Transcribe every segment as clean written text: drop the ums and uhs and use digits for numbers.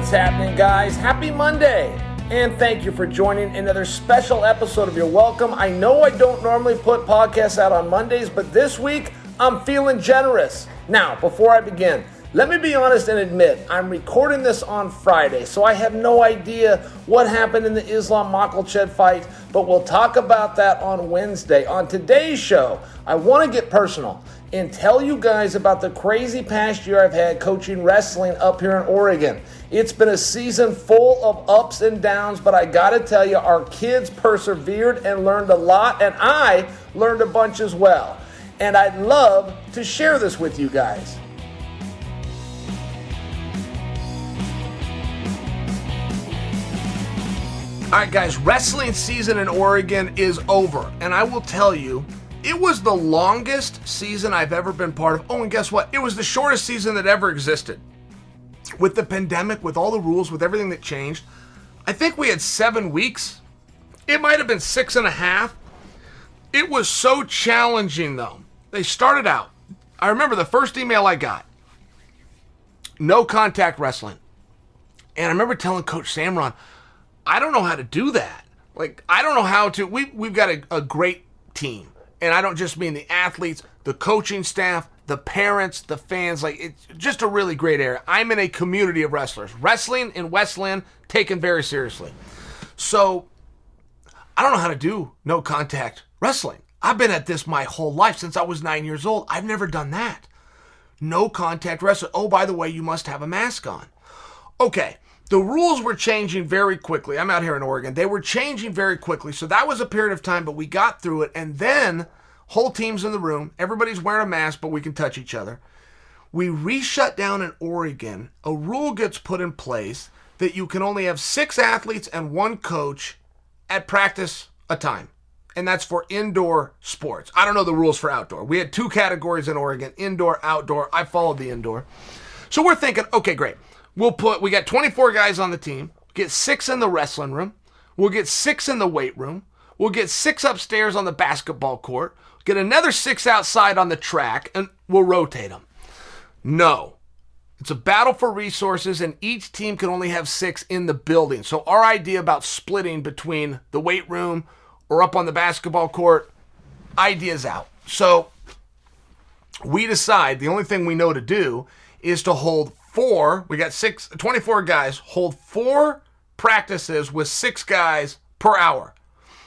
What's happening, guys? Happy Monday! And thank you for joining another special episode of Your Welcome. I know I don't normally put podcasts out on Mondays, but this week I'm feeling generous. Now, before I begin, let me be honest and admit, I'm recording this on Friday, so I have no idea what happened in the Islam Makhachev fight, but we'll talk about that on Wednesday. On today's show, I want to get personal and tell you guys about the crazy past year I've had coaching wrestling up here in Oregon. It's been a season full of ups and downs, but I gotta tell you, our kids persevered and learned a lot, and I learned a bunch as well. And I'd love to share this with you guys. All right, guys, wrestling season in Oregon is over, and I will tell you, it was the longest season I've ever been part of. Oh, and guess what? It was the shortest season that ever existed. With the pandemic, with all the rules, with everything that changed, I think we had 7 weeks. It might have been 6.5. It was so challenging, though. They started out. I remember the first email I got, no contact wrestling. And I remember telling Coach Samron, I don't know how to do that. Like, I don't know how to. We've got a great team. And I don't just mean the athletes, the coaching staff, the parents, the fans. Like, it's just a really great area. I'm in a community of wrestlers. Wrestling in Westland, taken very seriously. So, I don't know how to do no contact wrestling. I've been at this my whole life since I was 9 years old. I've never done that. No contact wrestling. Oh, by the way, you must have a mask on. Okay. The rules were changing very quickly. I'm out here in Oregon. They were changing very quickly. So that was a period of time, but we got through it. And then, whole team's in the room. Everybody's wearing a mask, but we can touch each other. We re-shut down in Oregon. A rule gets put in place that you can only have 6 athletes and 1 coach at practice a time. And that's for indoor sports. I don't know the rules for outdoor. We had 2 categories in Oregon, indoor, outdoor. I followed the indoor. So we're thinking, okay, great. We got 24 guys on the team, get 6 in the wrestling room, we'll get 6 in the weight room, we'll get 6 upstairs on the basketball court, get another 6 outside on the track, and we'll rotate them. No. It's a battle for resources, and each team can only have 6 in the building. So our idea about splitting between the weight room or up on the basketball court, idea's out. So we decide the only thing we know to do is to hold 4, we got 24 guys, hold 4 practices with 6 guys per hour.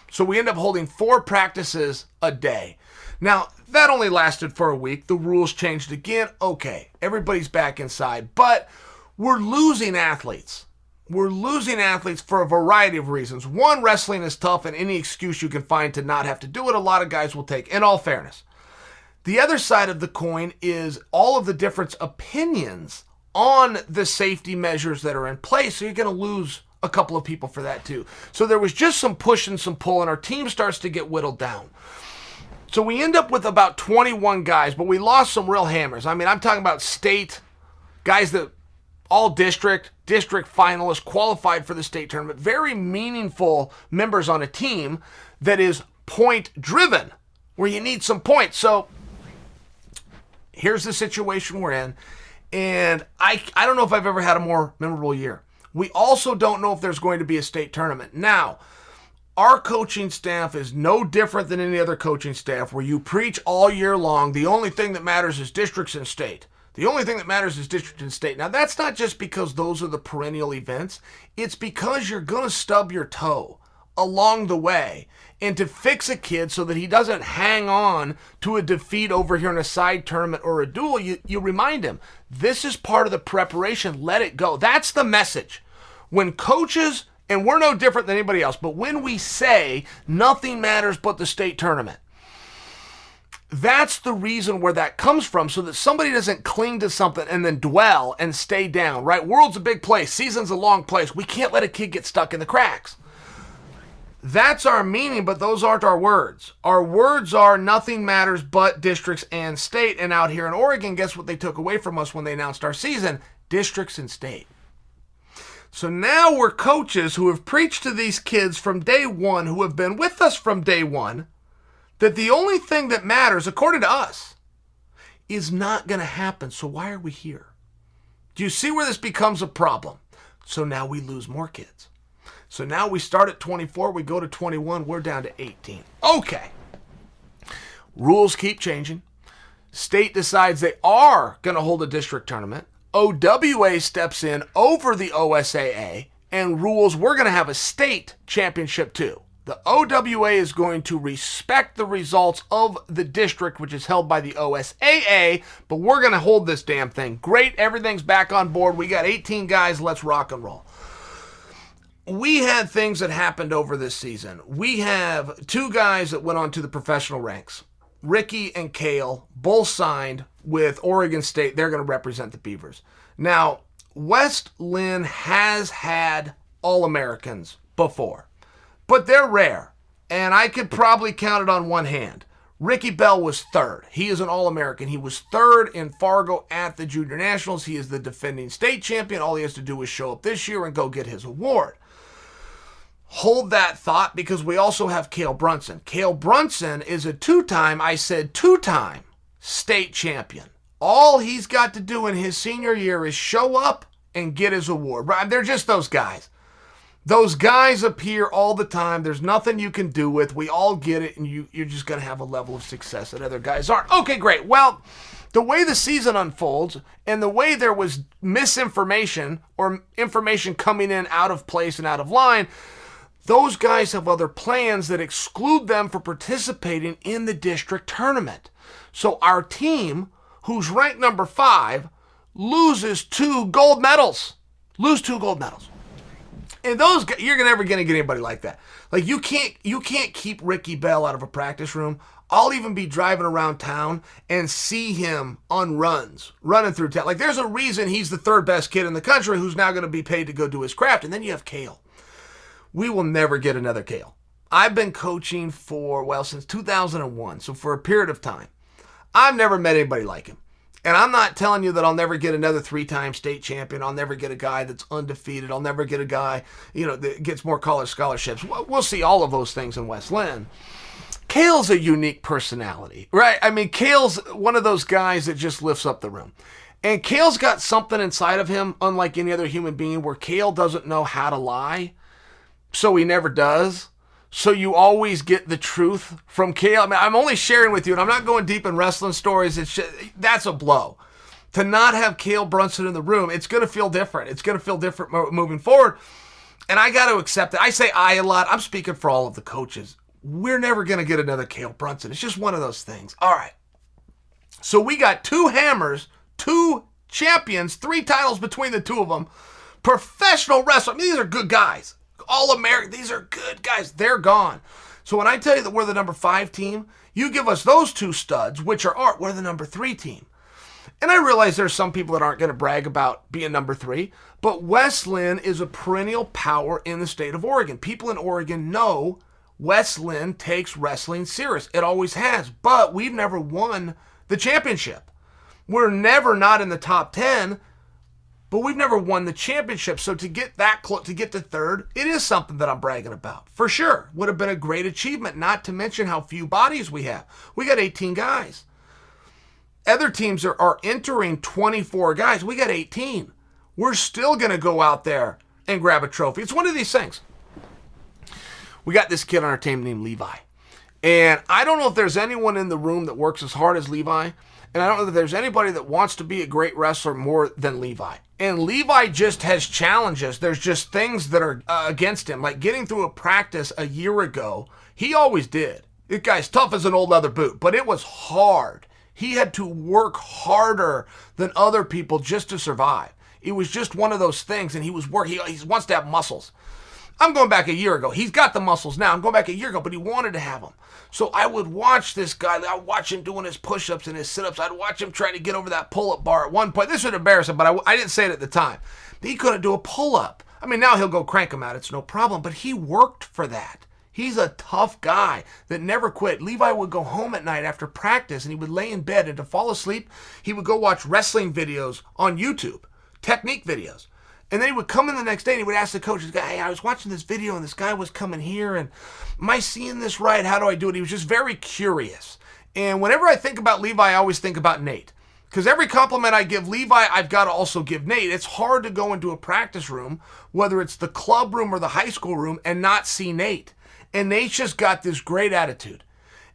So we end up holding 4 practices a day. Now, that only lasted for a week. The rules changed again. Okay, everybody's back inside, but we're losing athletes. We're losing athletes for a variety of reasons. One, wrestling is tough, and any excuse you can find to not have to do it, a lot of guys will take, in all fairness. The other side of the coin is all of the different opinions on the safety measures that are in place, so you're going to lose a couple of people for that too. So there was just some push and some pull, and our team starts to get whittled down. So we end up with about 21 guys, but we lost some real hammers. I mean, I'm talking about state guys that all district finalists qualified for the state tournament, very meaningful members on a team that is point driven, where you need some points. So here's the situation we're in. And I don't know if I've ever had a more memorable year. We also don't know if there's going to be a state tournament. Now, our coaching staff is no different than any other coaching staff where you preach all year long, the only thing that matters is districts and state. The only thing that matters is district and state. Now, that's not just because those are the perennial events. It's because you're going to stub your toe along the way, and to fix a kid so that he doesn't hang on to a defeat over here in a side tournament or a duel, you remind him, this is part of the preparation, let it go. That's the message. When coaches, and we're no different than anybody else, but when we say nothing matters but the state tournament, that's the reason where that comes from, so that somebody doesn't cling to something and then dwell and stay down, right? World's a big place, season's a long place. We can't let a kid get stuck in the cracks. That's our meaning, but those aren't our words. Our words are nothing matters but districts and state. And out here in Oregon, guess what they took away from us when they announced our season? Districts and state. So now we're coaches who have preached to these kids from day one, who have been with us from day one, that the only thing that matters, according to us, is not going to happen. So why are we here? Do you see where this becomes a problem? So now we lose more kids. So now we start at 24, we go to 21, we're down to 18. Okay. Rules keep changing. State decides they are going to hold a district tournament. OWA steps in over the OSAA and rules we're going to have a state championship too. The OWA is going to respect the results of the district, which is held by the OSAA, but we're going to hold this damn thing. Great, everything's back on board. We got 18 guys, let's rock and roll. We had things that happened over this season. We have 2 guys that went on to the professional ranks. Ricky and Kale both signed with Oregon State. They're going to represent the Beavers. Now, West Lynn has had All-Americans before, but they're rare, and I could probably count it on one hand. Ricky Bell was 3rd. He is an All-American. He was 3rd in Fargo at the Junior Nationals. He is the defending state champion. All he has to do is show up this year and go get his award. Hold that thought, because we also have Cale Brunson. Cale Brunson is a 2-time state champion. All he's got to do in his senior year is show up and get his award. They're just those guys. Those guys appear all the time. There's nothing you can do with. We all get it, and you're just going to have a level of success that other guys aren't. Okay, great. Well, the way the season unfolds and the way there was misinformation or information coming in out of place and out of line, those guys have other plans that exclude them from participating in the district tournament. So our team, who's ranked number 5, loses 2 gold medals. And those guys, you're never going to get anybody like that. Like, you can't keep Ricky Bell out of a practice room. I'll even be driving around town and see him on runs, running through town. Like, there's a reason he's the 3rd best kid in the country who's now going to be paid to go do his craft. And then you have Cale. We will never get another Cale. I've been coaching since 2001, so for a period of time. I've never met anybody like him. And I'm not telling you that I'll never get another 3-time state champion. I'll never get a guy that's undefeated. I'll never get a guy, that gets more college scholarships. We'll see all of those things in West Lynn. Cale's a unique personality, right? I mean, Cale's one of those guys that just lifts up the room. And Cale's got something inside of him, unlike any other human being, where Cale doesn't know how to lie, so he never does. So you always get the truth from Cale. I mean, I'm only sharing with you, and I'm not going deep in wrestling stories. That's a blow. To not have Cale Brunson in the room, it's going to feel different. It's going to feel different moving forward. And I got to accept it. I say I a lot. I'm speaking for all of the coaches. We're never going to get another Cale Brunson. It's just one of those things. All right. So we got 2 hammers, 2 champions, 3 titles between the 2 of them. Professional wrestling. I mean, these are good guys. All-American. These are good guys. They're gone. So when I tell you that we're the number 5 team, you give us those 2 studs, which are art. We're the number 3 team. And I realize there's some people that aren't going to brag about being number 3, but West Lynn is a perennial power in the state of Oregon. People in Oregon know West Lynn takes wrestling serious. It always has, but we've never won the championship. We're never not in the top 10, but we've never won the championship. So to get that close, to get to 3rd, it is something that I'm bragging about. For sure. Would have been a great achievement, not to mention how few bodies we have. We got 18 guys. Other teams are entering 24 guys. We got 18. We're still going to go out there and grab a trophy. It's one of these things. We got this kid on our team named Levi. And I don't know if there's anyone in the room that works as hard as Levi. And I don't know if there's anybody that wants to be a great wrestler more than Levi. And Levi just has challenges. There's just things that are against him. Like getting through a practice a year ago, he always did. This guy's tough as an old leather boot, but it was hard. He had to work harder than other people just to survive. It was just one of those things, and he wants to have muscles. I'm going back a year ago. He's got the muscles now. I'm going back a year ago, but he wanted to have them. So I would watch this guy. I would watch him doing his push-ups and his sit-ups. I'd watch him trying to get over that pull-up bar at one point. This would embarrass him, but I didn't say it at the time. But he couldn't do a pull-up. I mean, now he'll go crank him out. It's no problem, but he worked for that. He's a tough guy that never quit. Levi would go home at night after practice, and he would lay in bed, and to fall asleep, he would go watch wrestling videos on YouTube, technique videos. And then he would come in the next day and he would ask the coach, hey, I was watching this video and this guy was coming here and am I seeing this right? How do I do it? He was just very curious. And whenever I think about Levi, I always think about Nate. Because every compliment I give Levi, I've got to also give Nate. It's hard to go into a practice room, whether it's the club room or the high school room, and not see Nate. And Nate's just got this great attitude.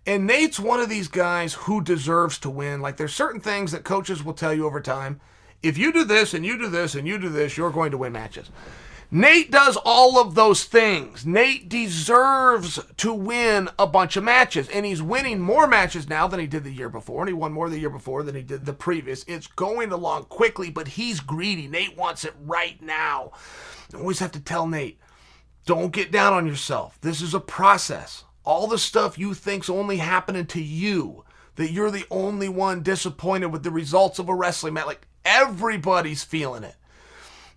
And Nate's one of these guys who deserves to win. Like, there's certain things that coaches will tell you over time. If you do this and you do this and you do this, you're going to win matches. Nate does all of those things. Nate deserves to win a bunch of matches, and he's winning more matches now than he did the year before, and he won more the year before than he did the previous. It's going along quickly, but he's greedy. Nate wants it right now. You always have to tell Nate, don't get down on yourself. This is a process. All the stuff you think's only happening to you, that you're the only one disappointed with the results of a wrestling match, like everybody's feeling it.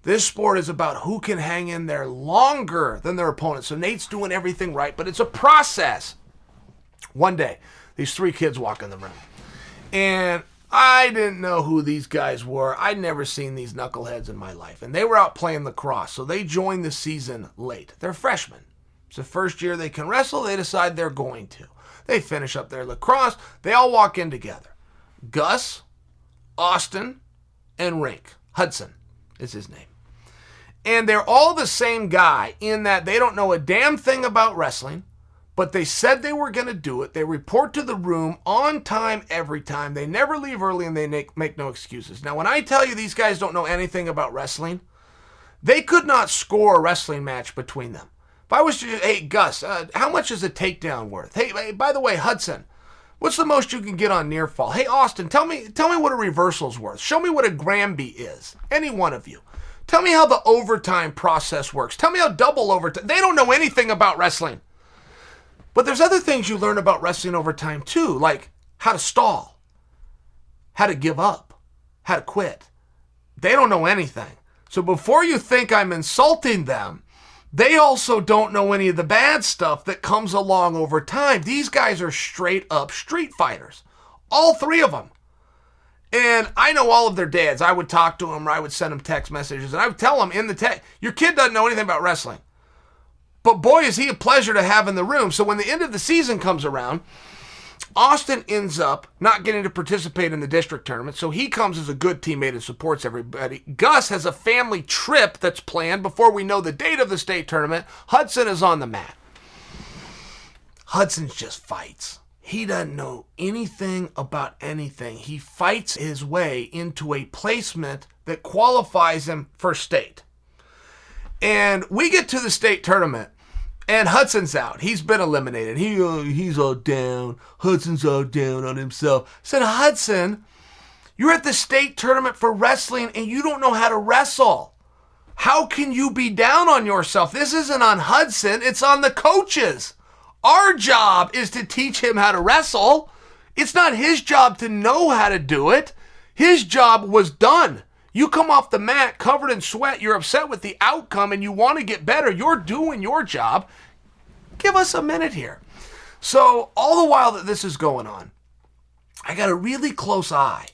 This sport is about who can hang in there longer than their opponent. So Nate's doing everything right, but it's a process. One day, these 3 kids walk in the room. And I didn't know who these guys were. I'd never seen these knuckleheads in my life. And they were out playing lacrosse, so they joined the season late. They're freshmen. It's the first year they can wrestle. They decide they're going to. They finish up their lacrosse. They all walk in together. Gus, Austin, and Rink. Hudson is his name. And they're all the same guy in that they don't know a damn thing about wrestling, but they said they were going to do it. They report to the room on time every time. They never leave early, and they make no excuses. Now, when I tell you these guys don't know anything about wrestling, they could not score a wrestling match between them. If I was to, hey, Gus, how much is a takedown worth? Hey, by the way, Hudson, what's the most you can get on near fall? Hey, Austin, tell me what a reversal's worth. Show me what a Granby is. Any one of you. Tell me how the overtime process works. Tell me how double overtime. They don't know anything about wrestling. But there's other things you learn about wrestling over time too, like how to stall, how to give up, how to quit. They don't know anything. So before you think I'm insulting them, they also don't know any of the bad stuff that comes along over time. These guys are straight up street fighters. All 3 of them. And I know all of their dads. I would talk to them, or I would send them text messages, and I would tell them in the text, your kid doesn't know anything about wrestling. But boy, is he a pleasure to have in the room. So when the end of the season comes around, Austin ends up not getting to participate in the district tournament, so he comes as a good teammate and supports everybody. Gus has a family trip that's planned before we know the date of the state tournament. Hudson is on the mat. Hudson just fights. He doesn't know anything about anything. He fights his way into a placement that qualifies him for state. And we get to the state tournament, and Hudson's out. He's been eliminated. He's all down. Hudson's all down on himself. I said, Hudson, you're at the state tournament for wrestling, and you don't know how to wrestle. How can you be down on yourself? This isn't on Hudson. It's on the coaches. Our job is to teach him how to wrestle. It's not his job to know how to do it. His job was done. You come off the mat covered in sweat. You're upset with the outcome and you want to get better. You're doing your job. Give us a minute here. So all the while that this is going on, I got a really close eye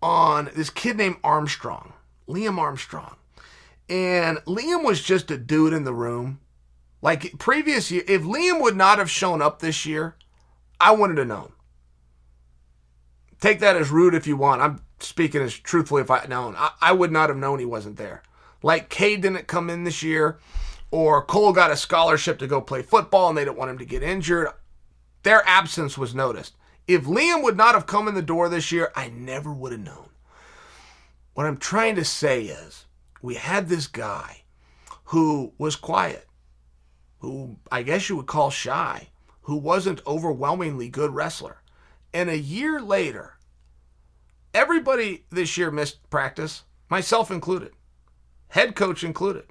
on this kid named Armstrong, Liam Armstrong. And Liam was just a dude in the room. Like previous year, if Liam would not have shown up this year, I wouldn't have known. Take that as rude if you want. I'm speaking as truthfully if I had known. I would not have known he wasn't there. Like Cade didn't come in this year, or Cole got a scholarship to go play football and they didn't want him to get injured. Their absence was noticed. If Liam would not have come in the door this year, I never would have known. What I'm trying to say is, we had this guy who was quiet, who I guess you would call shy, who wasn't overwhelmingly good wrestler. And a year later, everybody this year missed practice, myself included, head coach included.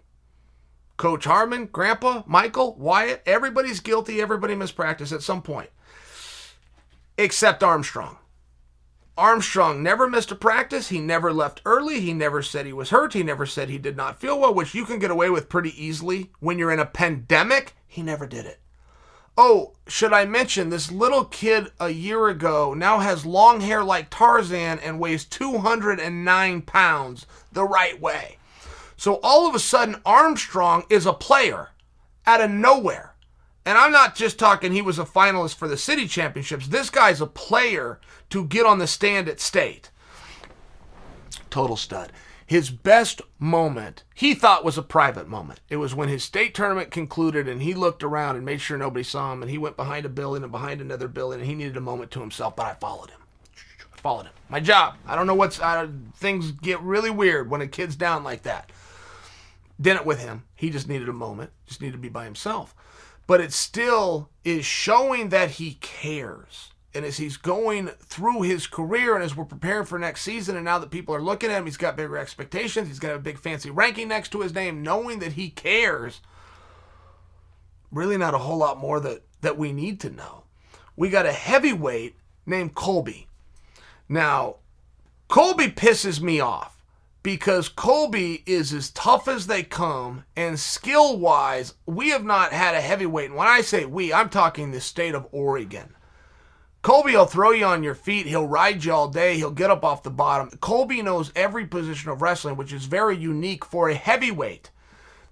Coach Harmon, Grandpa, Michael, Wyatt, everybody's guilty, everybody missed practice at some point. Except Armstrong. Armstrong never missed a practice. He never left early. He never said he was hurt. He never said he did not feel well, which you can get away with pretty easily when you're in a pandemic. He never did it. Oh, should I mention this little kid a year ago now has long hair like Tarzan and weighs 209 pounds the right way. So all of a sudden, Armstrong is a player out of nowhere. And I'm not just talking he was a finalist for the city championships. This guy's a player to get on the stand at state. Total stud. His best moment, he thought, was a private moment. It was when his state tournament concluded and he looked around and made sure nobody saw him, and he went behind a building and behind another building, and he needed a moment to himself, but I followed him. My job. I don't know things get really weird when a kid's down like that. Didn't with him. He just needed a moment. Just needed to be by himself. But it still is showing that he cares. And as he's going through his career and as we're preparing for next season, and now that people are looking at him, he's got bigger expectations. He's got a big fancy ranking next to his name, knowing that he cares. Really not a whole lot more that we need to know. We got a heavyweight named Colby. Now, Colby pisses me off because Colby is as tough as they come, and skill-wise, we have not had a heavyweight. And when I say we, I'm talking the state of Oregon. Colby will throw you on your feet. He'll ride you all day. He'll get up off the bottom. Colby knows every position of wrestling, which is very unique for a heavyweight.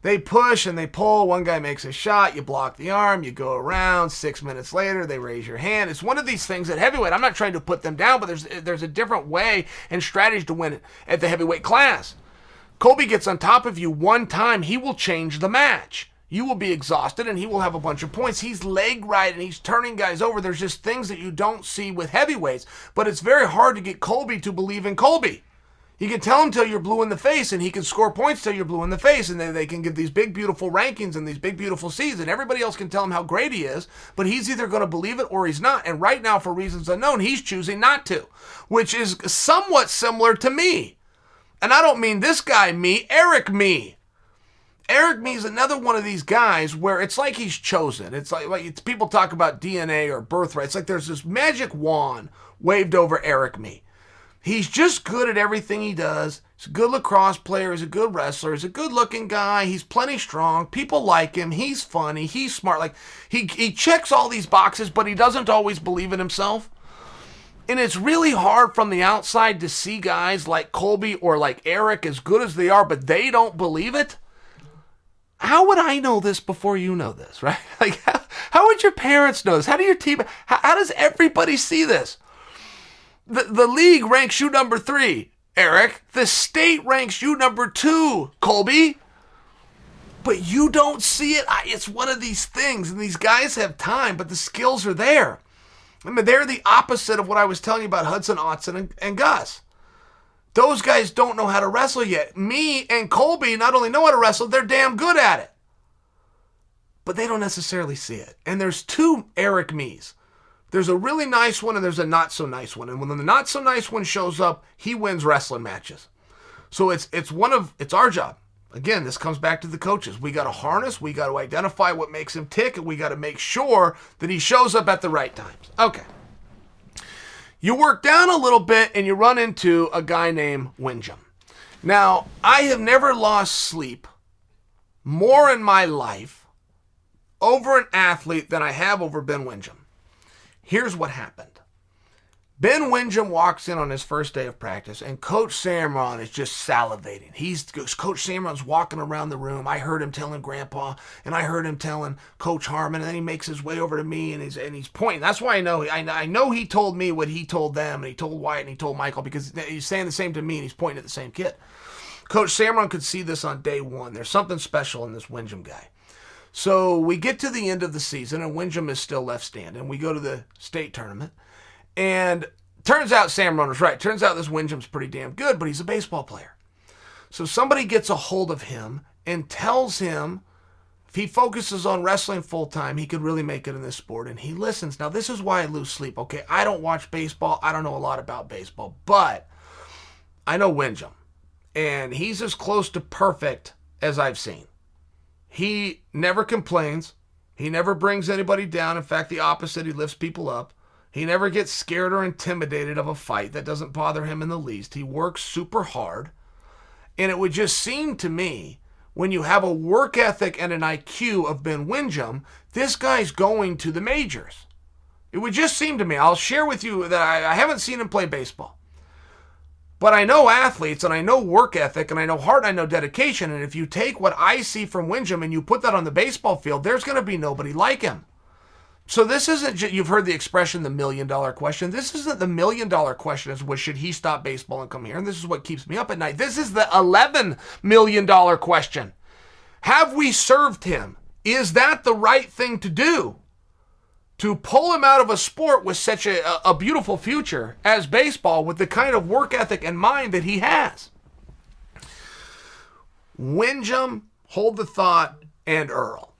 They push and they pull. One guy makes a shot. You block the arm. You go around. 6 minutes later, they raise your hand. It's one of these things at heavyweight. I'm not trying to put them down, but there's a different way and strategy to win at the heavyweight class. Colby gets on top of you one time, he will change the match. You will be exhausted, and he will have a bunch of points. He's leg right, and he's turning guys over. There's just things that you don't see with heavyweights. But it's very hard to get Colby to believe in Colby. You can tell him till you're blue in the face, and he can score points till you're blue in the face, and they can give these big, beautiful rankings and these big, beautiful seasons. Everybody else can tell him how great he is, but he's either going to believe it or he's not. And right now, for reasons unknown, he's choosing not to, which is somewhat similar to me. And I don't mean this guy, me, Eric, me. Eric Me is another one of these guys where it's like he's chosen. It's like people talk about DNA or birthright. It's like there's this magic wand waved over Eric Me. He's just good at everything he does. He's a good lacrosse player. He's a good wrestler. He's a good-looking guy. He's plenty strong. People like him. He's funny. He's smart. Like he checks all these boxes, but he doesn't always believe in himself. And it's really hard from the outside to see guys like Colby or like Eric, as good as they are, but they don't believe it. How would I know this before you know this, right? Like, how would your parents know this? How do your team, how does everybody see this? The league ranks you number 3, Eric. The state ranks you number 2, Colby. But you don't see it. It's one of these things, and these guys have time, but the skills are there. I mean, they're the opposite of what I was telling you about Hudson, Otson, and Gus. Those guys don't know how to wrestle yet. Me and Colby not only know how to wrestle, they're damn good at it. But they don't necessarily see it. And there's 2 Eric Me's. There's a really nice one and there's a not so nice one. And when the not so nice one shows up, he wins wrestling matches. So it's our job. Again, this comes back to the coaches. We got to harness, we got to identify what makes him tick, and we got to make sure that he shows up at the right times. Okay. You work down a little bit and you run into a guy named Windjam. Now, I have never lost sleep more in my life over an athlete than I have over Ben Windjam. Here's what happened. Ben Windjam walks in on his first day of practice, and Coach Samron is just salivating. Coach Samron's walking around the room. I heard him telling Grandpa, and I heard him telling Coach Harmon, and then he makes his way over to me, and he's pointing. That's why I know he told me what he told them, and he told Wyatt, and he told Michael, because he's saying the same to me, and he's pointing at the same kid. Coach Samron could see this on day one. There's something special in this Windjam guy. So we get to the end of the season, and Windjam is still left standing. We go to the state tournament. And turns out Samron was right. Turns out this Windjam's pretty damn good, but he's a baseball player. So somebody gets a hold of him and tells him if he focuses on wrestling full time, he could really make it in this sport. And he listens. Now, this is why I lose sleep, okay? I don't watch baseball. I don't know a lot about baseball, but I know Windjam. And he's as close to perfect as I've seen. He never complains. He never brings anybody down. In fact, the opposite, he lifts people up. He never gets scared or intimidated of a fight. That doesn't bother him in the least. He works super hard. And it would just seem to me, when you have a work ethic and an IQ of Ben Windjam, this guy's going to the majors. It would just seem to me, I'll share with you that I haven't seen him play baseball. But I know athletes, and I know work ethic, and I know heart, and I know dedication. And if you take what I see from Windjam and you put that on the baseball field, there's going to be nobody like him. So this isn't just, you've heard the expression, the $1 million question. This isn't the $1 million question as was, should he stop baseball and come here? And this is what keeps me up at night. This is the $11 million question. Have we served him? Is that the right thing to do? To pull him out of a sport with such a beautiful future as baseball, with the kind of work ethic and mind that he has? Windjam, Hold the Thought, and Earl.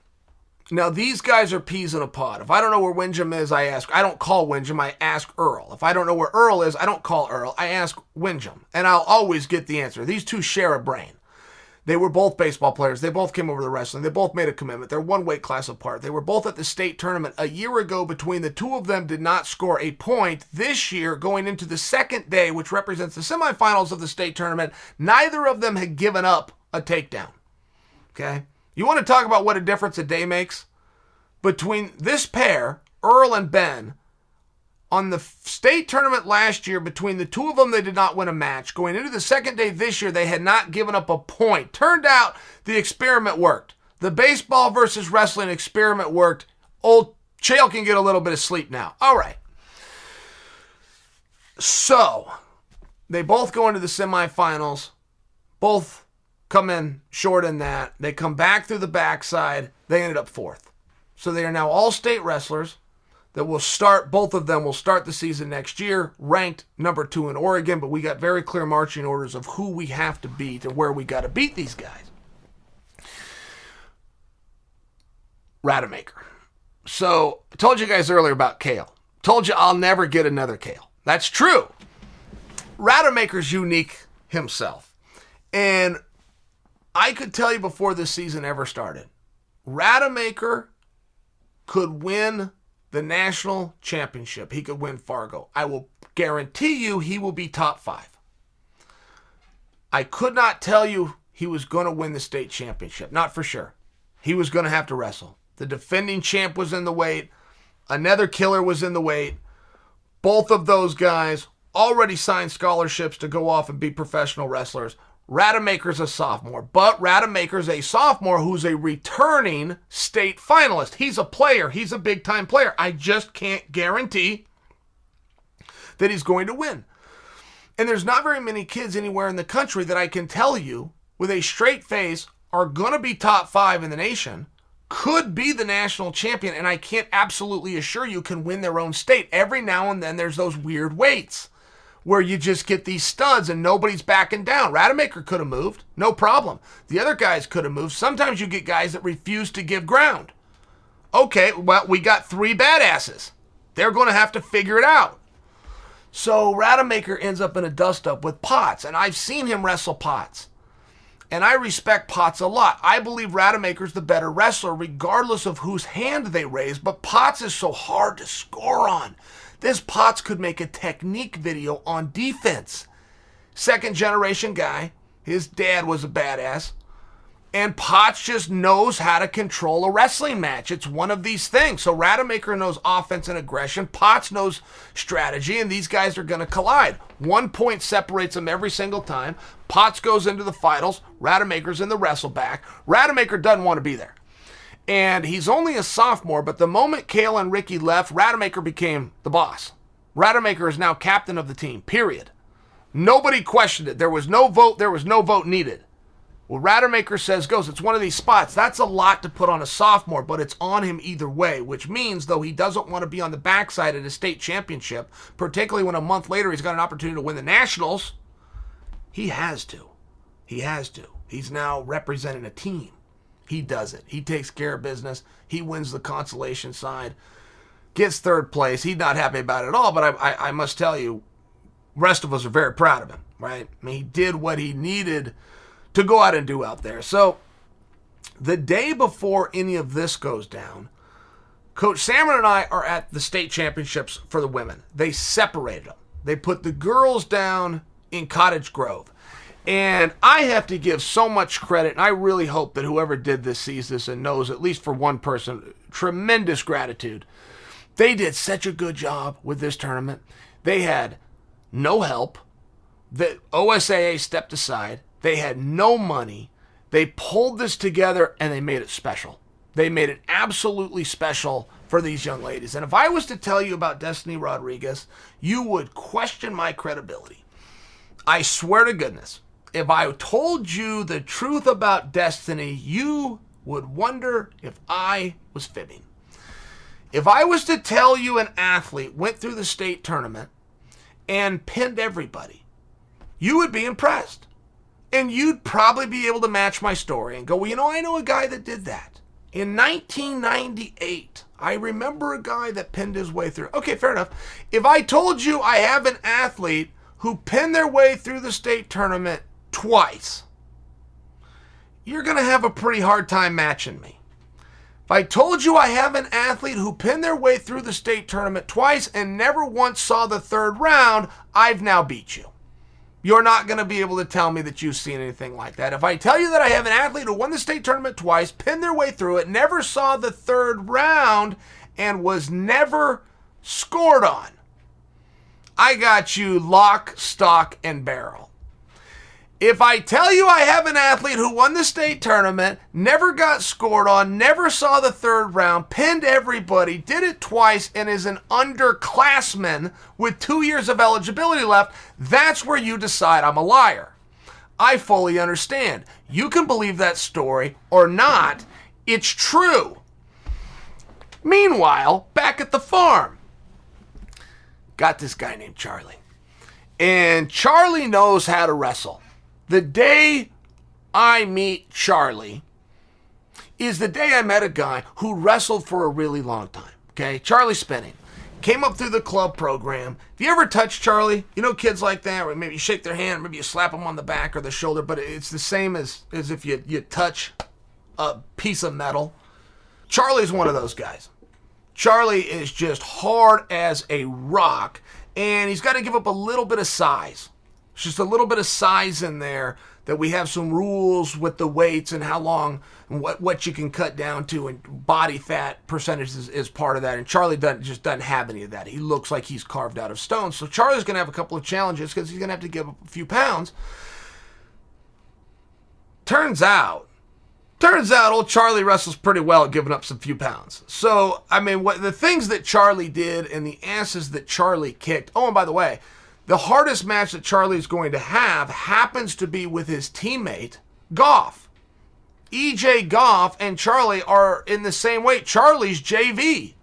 Now, these guys are peas in a pod. If I don't know where Windjam is, I don't call Windjam, I ask Earl. If I don't know where Earl is, I don't call Earl, I ask Windjam. And I'll always get the answer. These two share a brain. They were both baseball players. They both came over to wrestling. They both made a commitment. They're one weight class apart. They were both at the state tournament a year ago. Between the two of them did not score a point. This year, going into the second day, which represents the semifinals of the state tournament, neither of them had given up a takedown. Okay? You want to talk about what a difference a day makes? Between this pair, Earl and Ben, on the state tournament last year, between the two of them, they did not win a match. Going into the second day this year, they had not given up a point. Turned out the experiment worked. The baseball versus wrestling experiment worked. Old Chael can get a little bit of sleep now. All right. So, they both go into the semifinals. Both come in short in that. They come back through the backside. They ended up fourth. So they are now all state wrestlers that will start, both of them will start the season next year, ranked number 2 in Oregon, but we got very clear marching orders of who we have to beat and where we got to beat these guys. Rademacher. So, I told you guys earlier about Kale. Told you I'll never get another Kale. That's true. Rademacher's unique himself. And I could tell you before this season ever started, Rademacher could win the national championship. He could win Fargo. I will guarantee you he will be top 5. I could not tell you he was going to win the state championship. Not for sure. He was going to have to wrestle. The defending champ was in the weight. Another killer was in the weight. Both of those guys already signed scholarships to go off and be professional wrestlers. Rademacher's a sophomore, but Rademacher's a sophomore who's a returning state finalist. He's a player. He's a big-time player. I just can't guarantee that he's going to win. And there's not very many kids anywhere in the country that I can tell you with a straight face are going to be top 5 in the nation, could be the national champion, and I can't absolutely assure you can win their own state. Every now and then there's those weird weights where you just get these studs and nobody's backing down. Rademacher could have moved, no problem. The other guys could have moved. Sometimes you get guys that refuse to give ground. Okay, well, we got 3 badasses. They're going to have to figure it out. So Rademacher ends up in a dust-up with Potts, and I've seen him wrestle Potts. And I respect Potts a lot. I believe Rademacher's the better wrestler regardless of whose hand they raise, but Potts is so hard to score on. This Potts could make a technique video on defense. Second generation guy. His dad was a badass. And Potts just knows how to control a wrestling match. It's one of these things. So Rademacher knows offense and aggression. Potts knows strategy, and these guys are going to collide. 1 point separates them every single time. Potts goes into the finals. Rademacher's in the wrestle back. Rademacher doesn't want to be there. And he's only a sophomore, but the moment Kale and Ricky left, Rademacher became the boss. Rademacher is now captain of the team, period. Nobody questioned it. There was no vote. There was no vote needed. Well, Rademacher says goes. It's one of these spots. That's a lot to put on a sophomore, but it's on him either way, which means, though he doesn't want to be on the backside at a state championship, particularly when a month later he's got an opportunity to win the Nationals, he has to. He has to. He's now representing a team. He does it. He takes care of business. He wins the consolation side. Gets third place. He's not happy about it at all, but I must tell you, rest of us are very proud of him, right? I mean, he did what he needed to go out and do out there. So, the day before any of this goes down, Coach Salmon and I are at the state championships for the women. They separated them. They put the girls down in Cottage Grove. And I have to give so much credit, and I really hope that whoever did this sees this and knows, at least for one person, tremendous gratitude. They did such a good job with this tournament. They had no help. The OSAA stepped aside. They had no money. They pulled this together, and they made it special. They made it absolutely special for these young ladies. And if I was to tell you about Destiny Rodriguez, you would question my credibility. I swear to goodness, if I told you the truth about Destiny, you would wonder if I was fibbing. If I was to tell you an athlete went through the state tournament and pinned everybody, you would be impressed. And you'd probably be able to match my story and go, well, you know, I know a guy that did that. In 1998, I remember a guy that pinned his way through. Okay, fair enough. If I told you I have an athlete who pinned their way through the state tournament twice, you're going to have a pretty hard time matching me. If I told you I have an athlete who pinned their way through the state tournament twice and never once saw the third round, I've now beat you. You're not going to be able to tell me that you've seen anything like that. If I tell you that I have an athlete who won the state tournament twice, pinned their way through it, never saw the third round, and was never scored on, I got you lock, stock, and barrel. If I tell you I have an athlete who won the state tournament, never got scored on, never saw the third round, pinned everybody, did it twice, and is an underclassman with 2 years of eligibility left, that's where you decide I'm a liar. I fully understand. You can believe that story or not. It's true. Meanwhile, back at the farm, got this guy named Charlie. And Charlie knows how to wrestle. The day I meet Charlie is the day I met a guy who wrestled for a really long time. Okay, Charlie Spinning. Came up through the club program. Have you ever touched Charlie? You know kids like that, where maybe you shake their hand, maybe you slap them on the back or the shoulder, but it's the same as if you touch a piece of metal. Charlie's one of those guys. Charlie is just hard as a rock, and he's got to give up a little bit of size. Just a little bit of size in there, that we have some rules with the weights and how long and what you can cut down to, and body fat percentage is part of that. And Charlie doesn't have any of that. He looks like he's carved out of stone. So Charlie's going to have a couple of challenges because he's going to have to give up a few pounds. Turns out old Charlie wrestles pretty well at giving up some few pounds. So, I mean, the things that Charlie did and the asses that Charlie kicked. Oh, and by the way, the hardest match that Charlie's going to have happens to be with his teammate, Goff. EJ Goff and Charlie are in the same weight. Charlie's JV.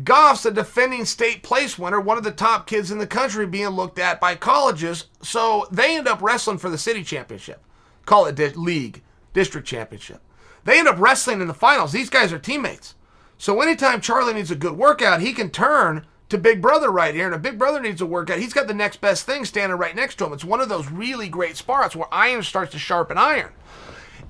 Goff's a defending state place winner, one of the top kids in the country being looked at by colleges. So they end up wrestling for the city championship. Call it league, district championship. They end up wrestling in the finals. These guys are teammates. So anytime Charlie needs a good workout, he can turn to Big Brother right here, and if Big Brother needs a workout, he's got the next best thing standing right next to him. It's one of those really great spots where iron starts to sharpen iron.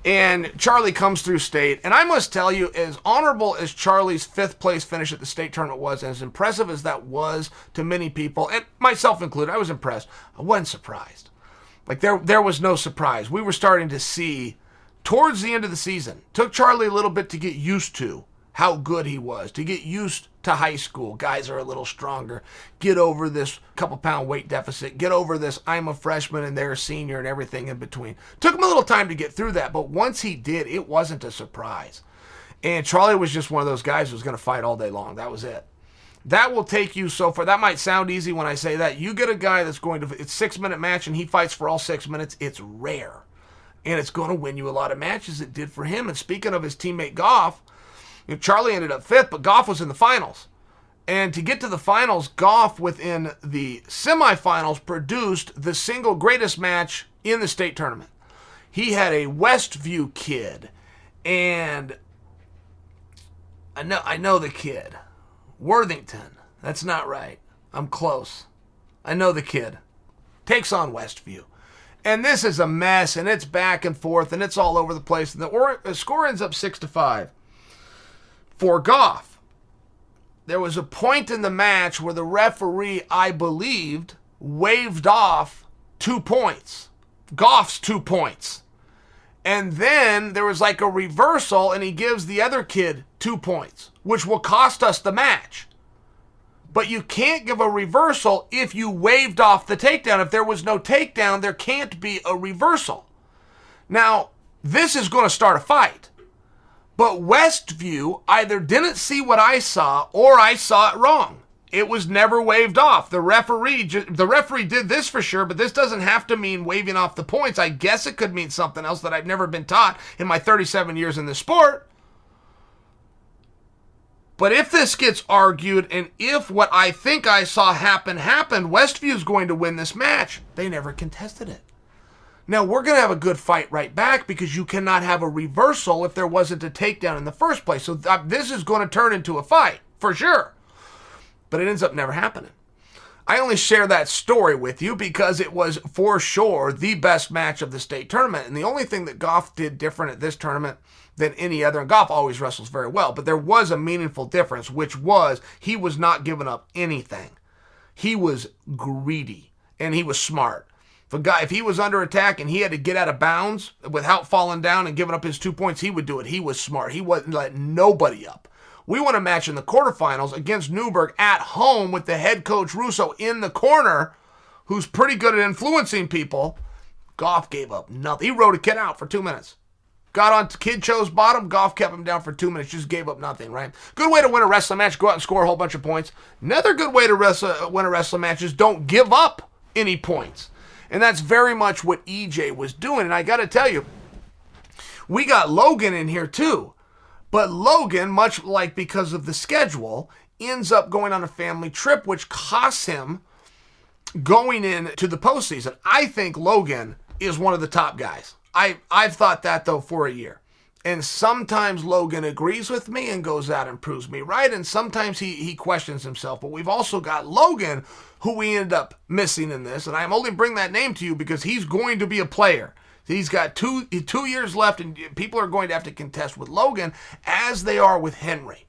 And Charlie comes through state, and I must tell you, as honorable as Charlie's 5th place finish at the state tournament was, and as impressive as that was to many people, and myself included, I was impressed. I wasn't surprised. Like, there was no surprise. We were starting to see, towards the end of the season, took Charlie a little bit to get used to how good he was, to get used to high school. Guys are a little stronger. Get over this couple pound weight deficit. Get over this I'm a freshman and they're a senior and everything in between. Took him a little time to get through that, but once he did, it wasn't a surprise. And Charlie was just one of those guys who was going to fight all day long. That was it. That will take you so far. That might sound easy when I say that. You get a guy that's going to, it's 6-minute match and he fights for all 6 minutes. It's rare. And it's going to win you a lot of matches. It did for him. And speaking of his teammate Goff, Charlie ended up 5th, but Goff was in the finals. And to get to the finals, Goff within the semifinals produced the single greatest match in the state tournament. He had a Westview kid, and I know the kid. Worthington. That's not right. I'm close. I know the kid. Takes on Westview. And this is a mess, and it's back and forth, and it's all over the place. And the score ends up 6-5. For Goff, there was a point in the match where the referee, I believed, waved off 2 points. Goff's 2 points. And then there was like a reversal, and he gives the other kid 2 points, which will cost us the match. But you can't give a reversal if you waved off the takedown. If there was no takedown, there can't be a reversal. Now, this is going to start a fight. But Westview either didn't see what I saw or I saw it wrong. It was never waved off. The referee did this for sure, but this doesn't have to mean waving off the points. I guess it could mean something else that I've never been taught in my 37 years in the sport. But if this gets argued, and if what I think I saw happened, Westview's going to win this match. They never contested it. Now, we're going to have a good fight right back because you cannot have a reversal if there wasn't a takedown in the first place. So this is going to turn into a fight, for sure. But it ends up never happening. I only share that story with you because it was for sure the best match of the state tournament. And the only thing that Goff did different at this tournament than any other, and Goff always wrestles very well, but there was a meaningful difference, which was he was not giving up anything. He was greedy and he was smart. If he was under attack and he had to get out of bounds without falling down and giving up his 2 points, he would do it. He was smart. He wasn't letting nobody up. We won a match in the quarterfinals against Newburgh at home with the head coach Russo in the corner, who's pretty good at influencing people. Goff gave up nothing. He rode a kid out for 2 minutes. Got on, kid chose bottom, Goff kept him down for 2 minutes, just gave up nothing, right? Good way to win a wrestling match, go out and score a whole bunch of points. Another good way to win a wrestling match is don't give up any points. And that's very much what EJ was doing. And I got to tell you, we got Logan in here too. But Logan, much like because of the schedule, ends up going on a family trip, which costs him going into the postseason. I think Logan is one of the top guys. I've thought that, though, for a year. And sometimes Logan agrees with me and goes out and proves me right, and sometimes he questions himself. But we've also got Logan, who we ended up missing in this, and I'm only bringing that name to you because he's going to be a player. He's got two years left, and people are going to have to contest with Logan as they are with Henry.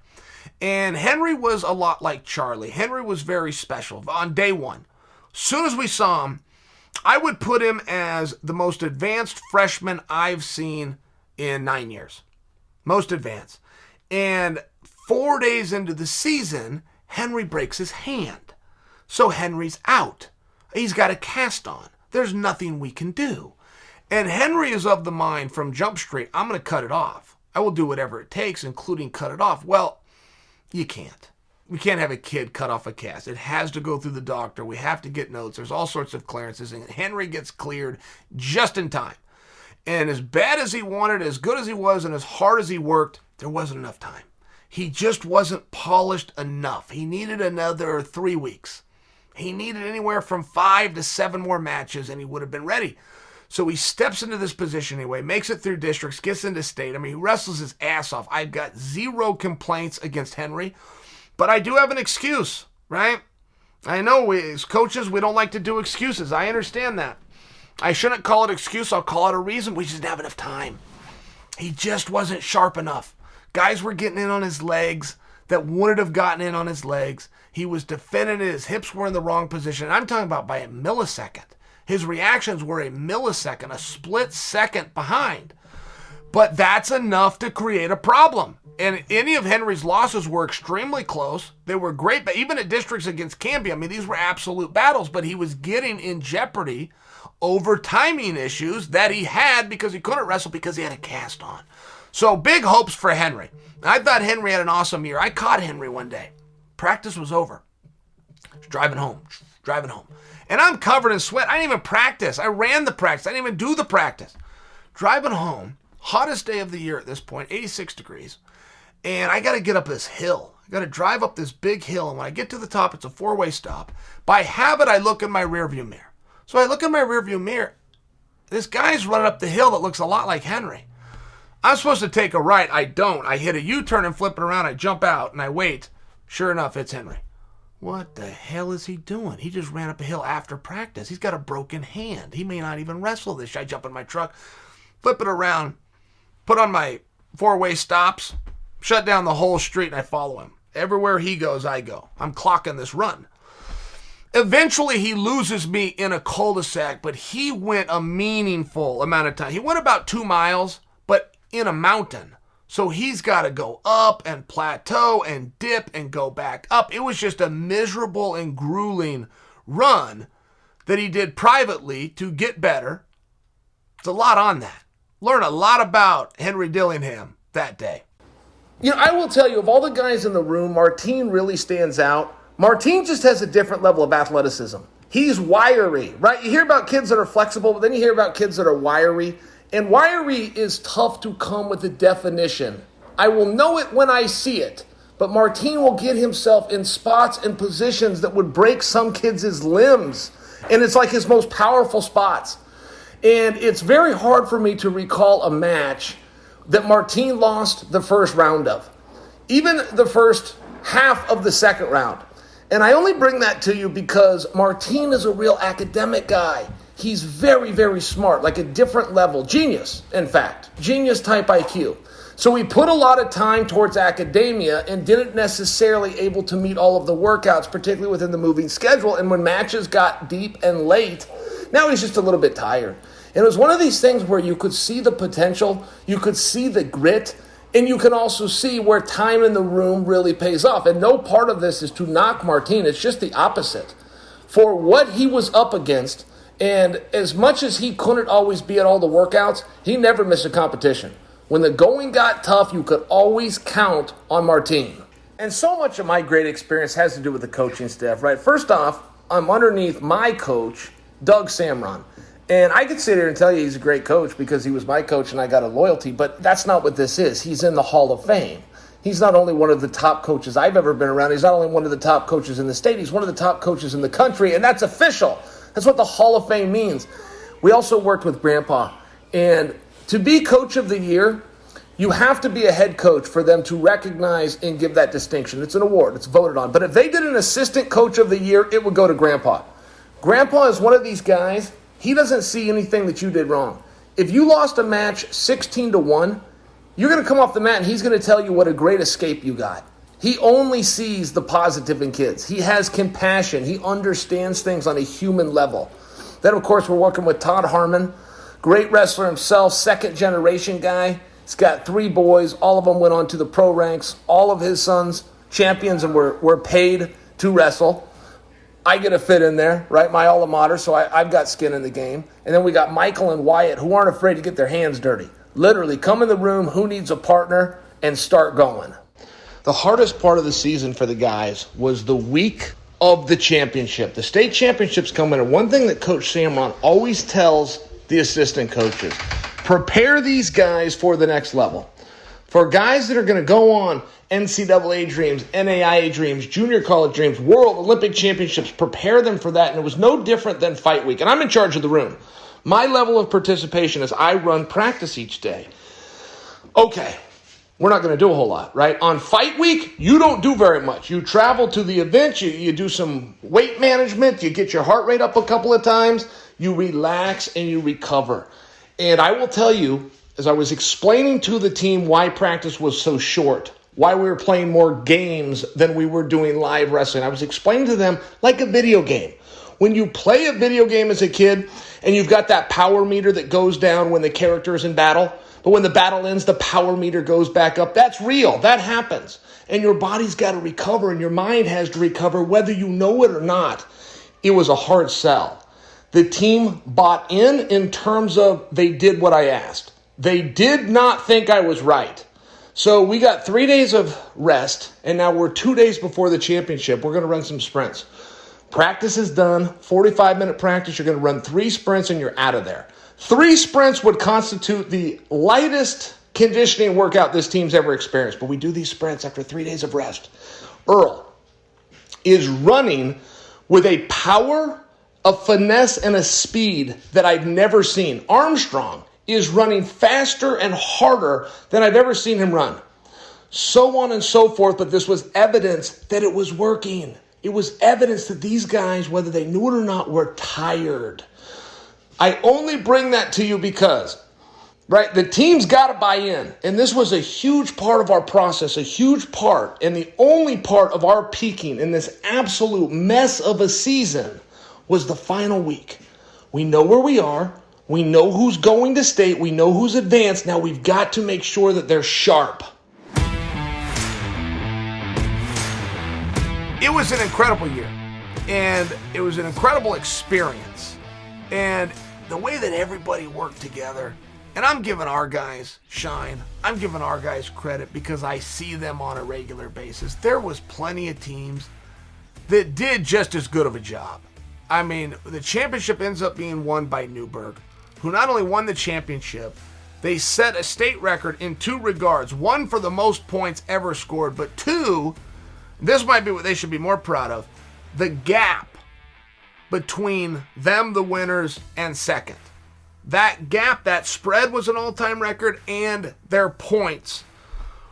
And Henry was a lot like Charlie. Henry was very special. On day one, as soon as we saw him, I would put him as the most advanced freshman I've seen in 9 years. Most advanced. And 4 days into the season, Henry breaks his hand. So Henry's out. He's got a cast on. There's nothing we can do. And Henry is of the mind from Jump Street, I'm going to cut it off. I will do whatever it takes, including cut it off. Well, you can't. We can't have a kid cut off a cast. It has to go through the doctor. We have to get notes. There's all sorts of clearances. And Henry gets cleared just in time. And as bad as he wanted, as good as he was, and as hard as he worked, there wasn't enough time. He just wasn't polished enough. He needed another 3 weeks. He needed anywhere from 5 to 7 more matches, and he would have been ready. So he steps into this position anyway, makes it through districts, gets into state. I mean, he wrestles his ass off. I've got 0 complaints against Henry, but I do have an excuse, right? I know as coaches, we don't like to do excuses. I understand that. I shouldn't call it excuse. I'll call it a reason. We just didn't have enough time. He just wasn't sharp enough. Guys were getting in on his legs that wouldn't have gotten in on his legs. He was defending it. His hips were in the wrong position. I'm talking about by a millisecond. His reactions were a millisecond, a split second behind. But that's enough to create a problem. And any of Henry's losses were extremely close. They were great, but even at districts against Cambia, I mean, these were absolute battles, but he was getting in jeopardy over timing issues that he had because he couldn't wrestle because he had a cast on. So big hopes for Henry. I thought Henry had an awesome year. I caught Henry one day. Practice was over. Driving home. And I'm covered in sweat. I didn't even practice. I ran the practice. I didn't even do the practice. Driving home, hottest day of the year at this point, 86 degrees. And I got to get up this hill. I got to drive up this big hill. And when I get to the top, it's a 4-way stop. By habit, I look in my rearview mirror. So I look in my rearview mirror. This guy's running up the hill that looks a lot like Henry. I'm supposed to take a right. I don't. I hit a U-turn and flip it around. I jump out and I wait. Sure enough, it's Henry. What the hell is he doing? He just ran up a hill after practice. He's got a broken hand. He may not even wrestle this. I jump in my truck, flip it around, put on my 4-way stops, shut down the whole street, and I follow him. Everywhere he goes, I go. I'm clocking this run. Eventually, he loses me in a cul-de-sac, but he went a meaningful amount of time. He went about 2 miles, but in a mountain. So he's got to go up and plateau and dip and go back up. It was just a miserable and grueling run that he did privately to get better. It's a lot on that. Learn a lot about Henry Dillingham that day. I will tell you, of all the guys in the room, Martin really stands out. Martin just has a different level of athleticism. He's wiry, right? You hear about kids that are flexible, but then you hear about kids that are wiry. And wiry is tough to come with a definition. I will know it when I see it. But Martin will get himself in spots and positions that would break some kids' limbs. And it's like his most powerful spots. And it's very hard for me to recall a match that Martin lost the first round of. Even the first half of the second round. And I only bring that to you because Martin is a real academic guy. He's very, very smart, like a different level. Genius, in fact. Genius type IQ. So he put a lot of time towards academia and didn't necessarily able to meet all of the workouts, particularly within the moving schedule. And when matches got deep and late, now he's just a little bit tired. And it was one of these things where you could see the potential, you could see the grit, and you can also see where time in the room really pays off. And no part of this is to knock Martin. It's just the opposite. For what he was up against, and as much as he couldn't always be at all the workouts, he never missed a competition. When the going got tough, you could always count on Martin. And so much of my great experience has to do with the coaching staff, right? First off, I'm underneath my coach, Doug Samron. And I could sit here and tell you he's a great coach because he was my coach and I got a loyalty, but that's not what this is. He's in the Hall of Fame. He's not only one of the top coaches I've ever been around, he's not only one of the top coaches in the state, he's one of the top coaches in the country, and that's official. That's what the Hall of Fame means. We also worked with Grandpa, and to be Coach of the Year, you have to be a head coach for them to recognize and give that distinction. It's an award. It's voted on. But if they did an Assistant Coach of the Year, it would go to Grandpa. Grandpa is one of these guys. He doesn't see anything that you did wrong. If you lost a match 16-1, you're going to come off the mat and he's going to tell you what a great escape you got. He only sees the positive in kids. He has compassion. He understands things on a human level. Then, of course, we're working with Todd Harmon, great wrestler himself, second-generation guy. He's got 3 boys. All of them went on to the pro ranks. All of his sons, champions, and were paid to wrestle. I get a fit in there, right? My alma mater, so I've got skin in the game. And then we got Michael and Wyatt, who aren't afraid to get their hands dirty. Literally, come in the room, who needs a partner, and start going. The hardest part of the season for the guys was the week of the championship. The state championships come in, and one thing that Coach Samron always tells the assistant coaches, prepare these guys for the next level. For guys that are going to go on NCAA dreams, NAIA dreams, junior college dreams, world Olympic championships, prepare them for that. And it was no different than fight week. And I'm in charge of the room. My level of participation is I run practice each day. Okay, we're not going to do a whole lot, right? On fight week, you don't do very much. You travel to the event, you do some weight management, you get your heart rate up a couple of times, you relax and you recover. And I will tell you, as I was explaining to the team why practice was so short, why we were playing more games than we were doing live wrestling, I was explaining to them like a video game. When you play a video game as a kid and you've got that power meter that goes down when the character is in battle, but when the battle ends, the power meter goes back up. That's real. That happens. And your body's got to recover and your mind has to recover whether you know it or not. It was a hard sell. The team bought in terms of they did what I asked. They did not think I was right. So we got 3 days of rest, and now we're 2 days before the championship. We're going to run some sprints. Practice is done, 45-minute practice. You're going to run 3 sprints, and you're out of there. 3 sprints would constitute the lightest conditioning workout this team's ever experienced, but we do these sprints after 3 days of rest. Earl is running with a power, a finesse, and a speed that I've never seen. Armstrong is running faster and harder than I've ever seen him run. So on and so forth, but this was evidence that it was working. It was evidence that these guys, whether they knew it or not, were tired. I only bring that to you because, right, the team's got to buy in. And this was a huge part of our process, a huge part, and the only part of our peaking in this absolute mess of a season was the final week. We know where we are. We know who's going to state. We know who's advanced. Now we've got to make sure that they're sharp. It was an incredible year, and it was an incredible experience. And the way that everybody worked together, And I'm giving our guys shine. I'm giving our guys credit because I see them on a regular basis. There was plenty of teams that did just as good of a job. I mean, the championship ends up being won by Newburgh, who not only won the championship, they set a state record in two regards. One, for the most points ever scored, but two, this might be what they should be more proud of, the gap between them, the winners, and second. That gap, that spread was an all-time record, and their points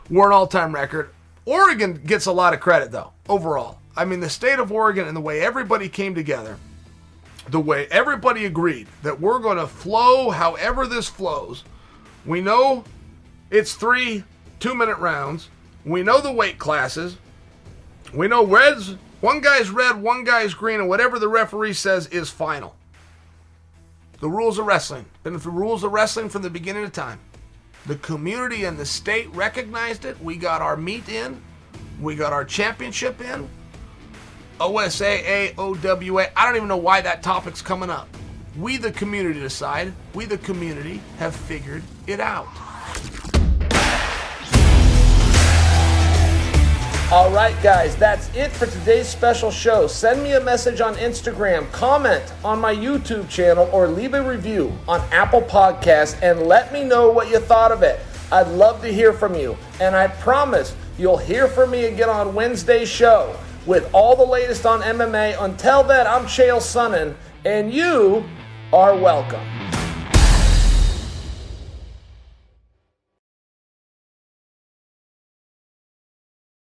were an all-time record. Oregon gets a lot of credit, though, overall. I mean, the state of Oregon and the way everybody came together, the way everybody agreed that we're going to flow however this flows. We know it's 3 2-minute rounds. We know the weight classes. We know reds, one guy's red, one guy's green, and whatever the referee says is final. The rules of wrestling. Been the rules of wrestling from the beginning of time. The community and the state recognized it. We got our meet in. We got our championship in. OSAA, OWA. I don't even know why that topic's coming up. We, the community, decide. We, the community, have figured it out. All right, guys, that's it for today's special show. Send me a message on Instagram, comment on my YouTube channel, or leave a review on Apple Podcasts and let me know what you thought of it. I'd love to hear from you, and I promise you'll hear from me again on Wednesday's show with all the latest on MMA. Until then, I'm Chael Sonnen, and you are welcome.